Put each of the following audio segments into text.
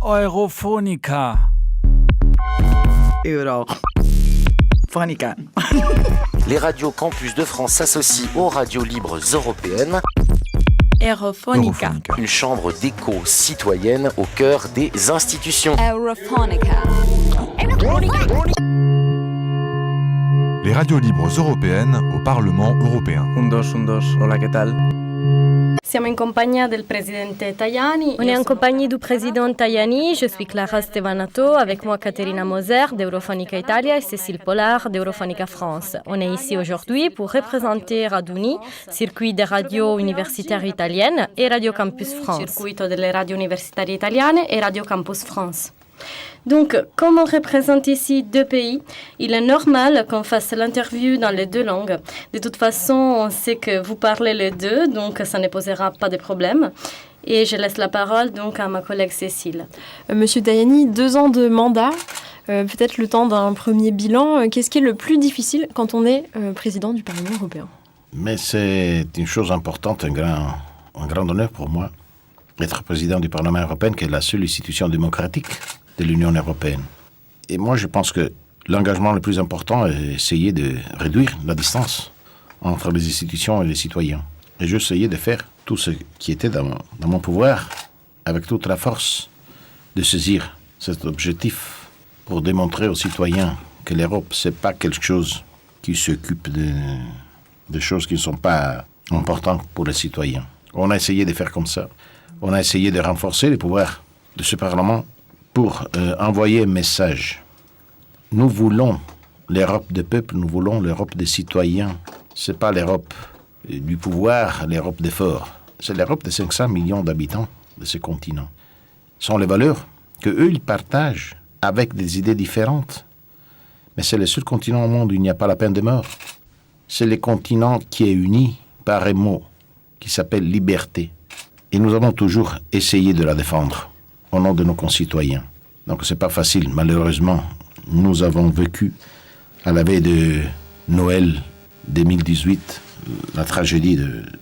Eurofonica. Eurofonica. Les radios campus de France s'associent aux radios libres européennes. Eurofonica. Une chambre d'écho citoyenne au cœur des institutions. Eurofonica. Les radios libres européennes au Parlement européen. Hola, ¿qué tal? Siamo in compagnia del presidente Tajani. On est en compagnie du président Tajani. Je suis Clara Stevanato, avec moi Caterina Moser d'Eurofonica Italia et Cécile Pollard d'Eurofonica France. On est ici aujourd'hui pour représenter Raduni, circuit des radios universitaires italiennes et Radio Campus France. Circuito delle radio universitarie italiane et Radio Campus France. Donc, comme on représente ici deux pays, il est normal qu'on fasse l'interview dans les deux langues. De toute façon, on sait que vous parlez les deux, donc ça ne posera pas de problème. Et je laisse la parole donc à ma collègue Cécile. Monsieur Tajani, 2 ans de mandat, peut-être le temps d'un premier bilan. Qu'est-ce qui est le plus difficile quand on est président du Parlement européen ? Mais c'est une chose importante, un grand honneur pour moi, d'être président du Parlement européen, qui est la seule institution démocratique de l'Union européenne. Et moi, je pense que l'engagement le plus important est d'essayer de réduire la distance entre les institutions et les citoyens. Et j'ai essayé de faire tout ce qui était dans mon pouvoir, avec toute la force, de saisir cet objectif pour démontrer aux citoyens que l'Europe, c'est pas quelque chose qui s'occupe de choses qui ne sont pas importantes pour les citoyens. On a essayé de faire comme ça. On a essayé de renforcer les pouvoirs de ce Parlement pour envoyer un message. Nous voulons l'Europe des peuples, nous voulons l'Europe des citoyens. C'est pas l'Europe du pouvoir, l'Europe des forts. C'est l'Europe des 500 millions d'habitants de ce continent. Ce sont les valeurs que eux ils partagent avec des idées différentes. Mais c'est le seul continent au monde où il n'y a pas la peine de mort. C'est le continent qui est uni par un mot qui s'appelle liberté. Et nous avons toujours essayé de la défendre au nom de nos concitoyens. Donc c'est pas facile. Malheureusement, nous avons vécu à la veille de Noël 2018 la tragédie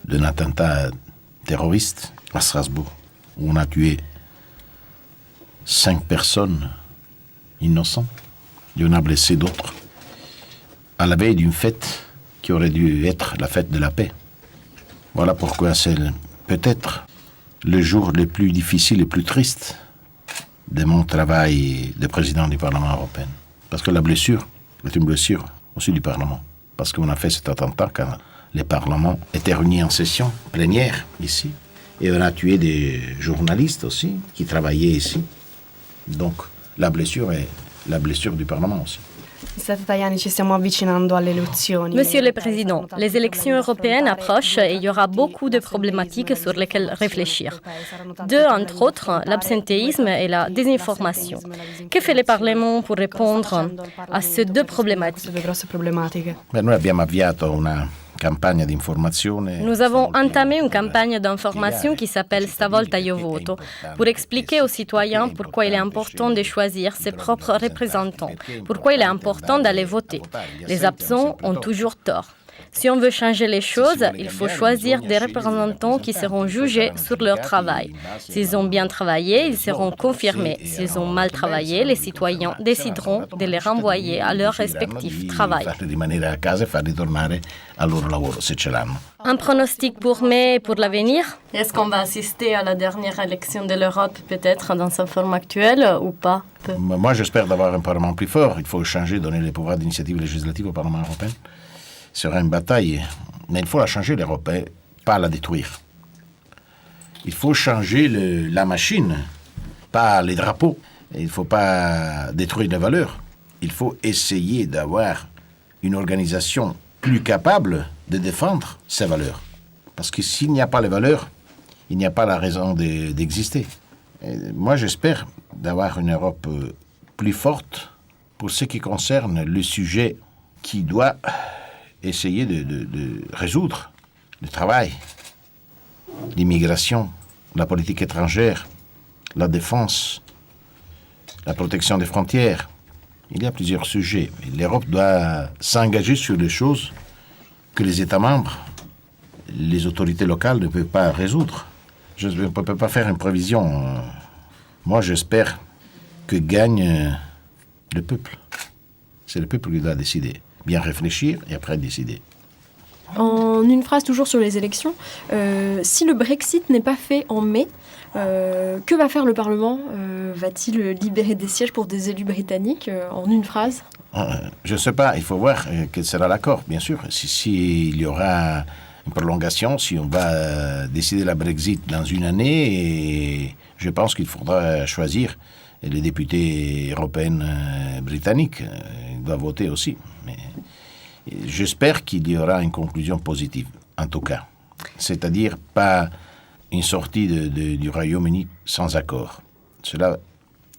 d'un attentat terroriste à Strasbourg, où on a tué 5 personnes innocentes et on a blessé d'autres, à la veille d'une fête qui aurait dû être la fête de la paix. Voilà pourquoi c'est peut-être le jour le plus difficile et le plus triste de mon travail de président du Parlement européen. Parce que la blessure est une blessure aussi du Parlement. Parce qu'on a fait cet attentat quand le Parlement était réuni en session plénière ici. Et on a tué des journalistes aussi qui travaillaient ici. Donc la blessure est la blessure du Parlement aussi. Monsieur le Président, les élections européennes approchent et il y aura beaucoup de problématiques sur lesquelles réfléchir. 2, entre autres, l'absentéisme et la désinformation. Que fait le Parlement pour répondre à ces 2 problématiques? Noi abbiamo avviato una campagna di informazione. Nous avons entamé une campagne d'information qui s'appelle Stavolta io voto pour expliquer aux citoyens pourquoi il est important de choisir ses propres représentants, pourquoi il est important d'aller voter. Les absents ont toujours tort. Si on veut changer les choses, il faut choisir des représentants qui seront jugés sur leur travail. S'ils ont bien travaillé, ils seront confirmés. S'ils ont mal travaillé, les citoyens décideront de les renvoyer à leur respectif travail. Un pronostic pour mai et pour l'avenir? Est-ce qu'on va assister à la dernière élection de l'Europe, peut-être dans sa forme actuelle ou pas? Moi, j'espère d'avoir un Parlement plus fort. Il faut changer, donner les pouvoirs d'initiative législative au Parlement européen. Ce sera une bataille, mais il faut la changer, l'Europe, pas la détruire. Il faut changer la machine, pas les drapeaux. Il ne faut pas détruire les valeurs. Il faut essayer d'avoir une organisation plus capable de défendre ces valeurs. Parce que s'il n'y a pas les valeurs, il n'y a pas la raison d'exister. Et moi, j'espère d'avoir une Europe plus forte pour ce qui concerne le sujet qui doit essayer de résoudre le travail, l'immigration, la politique étrangère, la défense, la protection des frontières. Il y a plusieurs sujets. L'Europe doit s'engager sur les choses que les États membres les autorités locales ne peuvent pas résoudre. Je ne peux pas faire une prévision. Moi, j'espère que gagne le peuple. C'est le peuple qui doit décider. Bien réfléchir et après décider. En une phrase toujours sur les élections, si le Brexit n'est pas fait en mai, que va faire le Parlement? Va-t-il libérer des sièges pour des élus britanniques en une phrase? Je ne sais pas, il faut voir quel sera l'accord, bien sûr. S'il y aura une prolongation, si on va décider la Brexit dans une année, et je pense qu'il faudra choisir les députés européens britanniques. Ils doivent voter aussi. Mais j'espère qu'il y aura une conclusion positive, en tout cas. C'est-à-dire pas une sortie du Royaume-Uni sans accord. Cela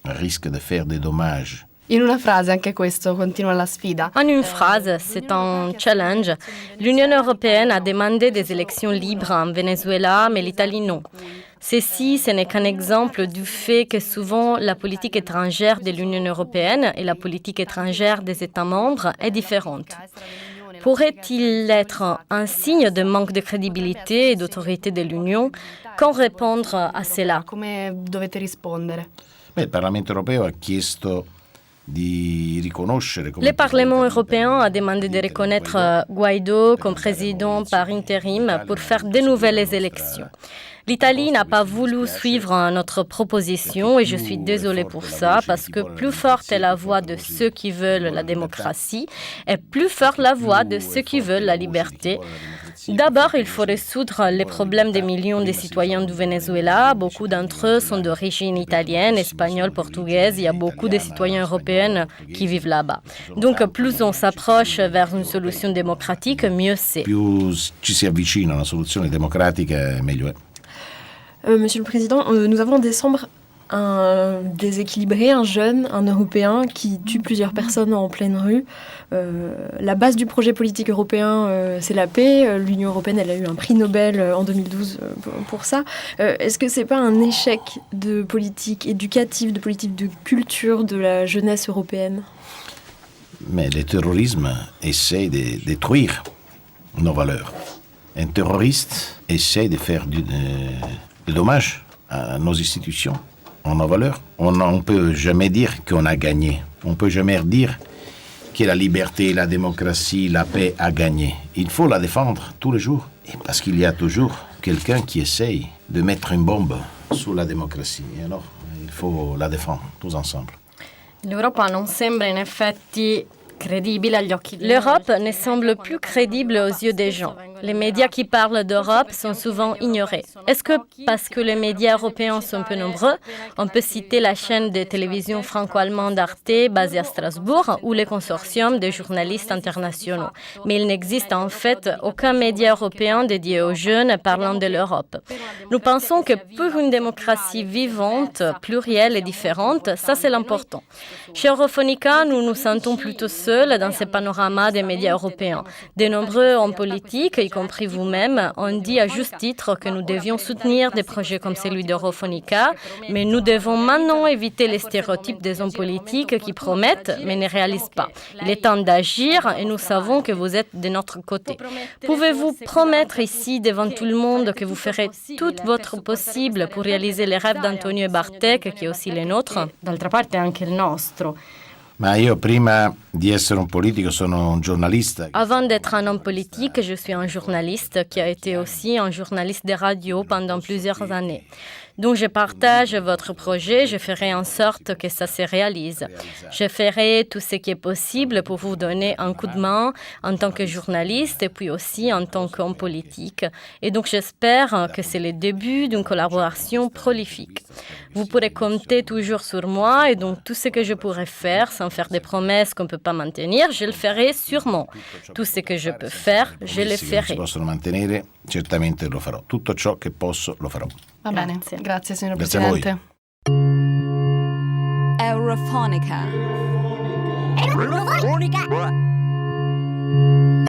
risque de faire des dommages. In una frase, anche questo continua la sfida. En une phrase, c'est un challenge. L'Union européenne a demandé des élections libres en Venezuela, mais l'Italie non. Ceci, ce n'est qu'un exemple du fait que souvent la politique étrangère de l'Union européenne et la politique étrangère des États membres est différente. Pourrait-il être un signe de manque de crédibilité et d'autorité de l'Union? Qu'en répondre à cela? Come dovete rispondere? Il Parlamento europeo ha chiesto di riconoscere come... Le Parlement européen a demandé de reconnaître Guaido comme président par intérim pour faire de nouvelles élections. L'Italie n'a pas voulu suivre notre proposition et je suis désolée pour ça parce que plus forte est la voix de ceux qui veulent la démocratie et plus forte la voix de ceux qui veulent la liberté. D'abord, il faut résoudre les problèmes des millions de citoyens du Venezuela. Beaucoup d'entre eux sont d'origine italienne, espagnole, portugaise. Il y a beaucoup de citoyens européens qui vivent là-bas. Donc, plus on s'approche vers une solution démocratique, mieux c'est. Più ci si avvicina a una soluzione democratica, meglio è. Monsieur le Président, nous avons en décembre un déséquilibré, un jeune, un Européen qui tue plusieurs personnes en pleine rue. La base du projet politique européen, c'est la paix. L'Union européenne, elle a eu un prix Nobel en 2012 pour ça. Est-ce que c'est pas un échec de politique éducative, de politique de culture de la jeunesse européenne? Mais le terrorisme essaie de détruire nos valeurs. Un terroriste essaie de faire des dommages à nos institutions, à nos valeurs. On ne peut jamais dire qu'on a gagné. On ne peut jamais dire que la liberté, la démocratie, la paix a gagné. Il faut la défendre tous les jours. Et parce qu'il y a toujours quelqu'un qui essaye de mettre une bombe sur la démocratie. Et alors, il faut la défendre tous ensemble. L'Europa non sembra in effetti credibile agli occhi degli L'Europe ne semble plus crédible aux yeux des gens. Les médias qui parlent d'Europe sont souvent ignorés. Est-ce que parce que les médias européens sont peu nombreux, on peut citer la chaîne de télévision franco-allemande Arte basée à Strasbourg ou les consortiums de journalistes internationaux. Mais il n'existe en fait aucun média européen dédié aux jeunes parlant de l'Europe. Nous pensons que pour une démocratie vivante, plurielle et différente, ça c'est l'important. Chez Europhonica, nous nous sentons plutôt seuls dans ce panorama des médias européens. De nombreux hommes politiques, y compris vous-même, ont dit à juste titre que nous devions soutenir des projets comme celui d'Europhonica, mais nous devons maintenant éviter les stéréotypes des hommes politiques qui promettent mais ne réalisent pas. Il est temps d'agir et nous savons que vous êtes de notre côté. Pouvez-vous promettre ici devant tout le monde que vous ferez tout votre possible pour réaliser les rêves d'Antonio et Bartek, qui est aussi les nôtres? D'altra parte anche il nostro. Ma io prima di essere un politico sono un giornalista. Avant d'être un homme politique, je suis un journaliste qui a été aussi un journaliste de radio pendant plusieurs années. Donc je partage votre projet, je ferai en sorte que ça se réalise. Je ferai tout ce qui est possible pour vous donner un coup de main en tant que journaliste et puis aussi en tant qu'homme politique. Et donc j'espère que c'est le début d'une collaboration prolifique. Vous pourrez compter toujours sur moi et donc tout ce que je pourrai faire sans faire des promesses qu'on ne peut pas maintenir, je le ferai sûrement. Tout ce que je peux faire, je le ferai. Certamente lo farò. Tutto ciò che posso lo farò. Va bene, grazie signor Grazie a voi. Presidente. Europhonica.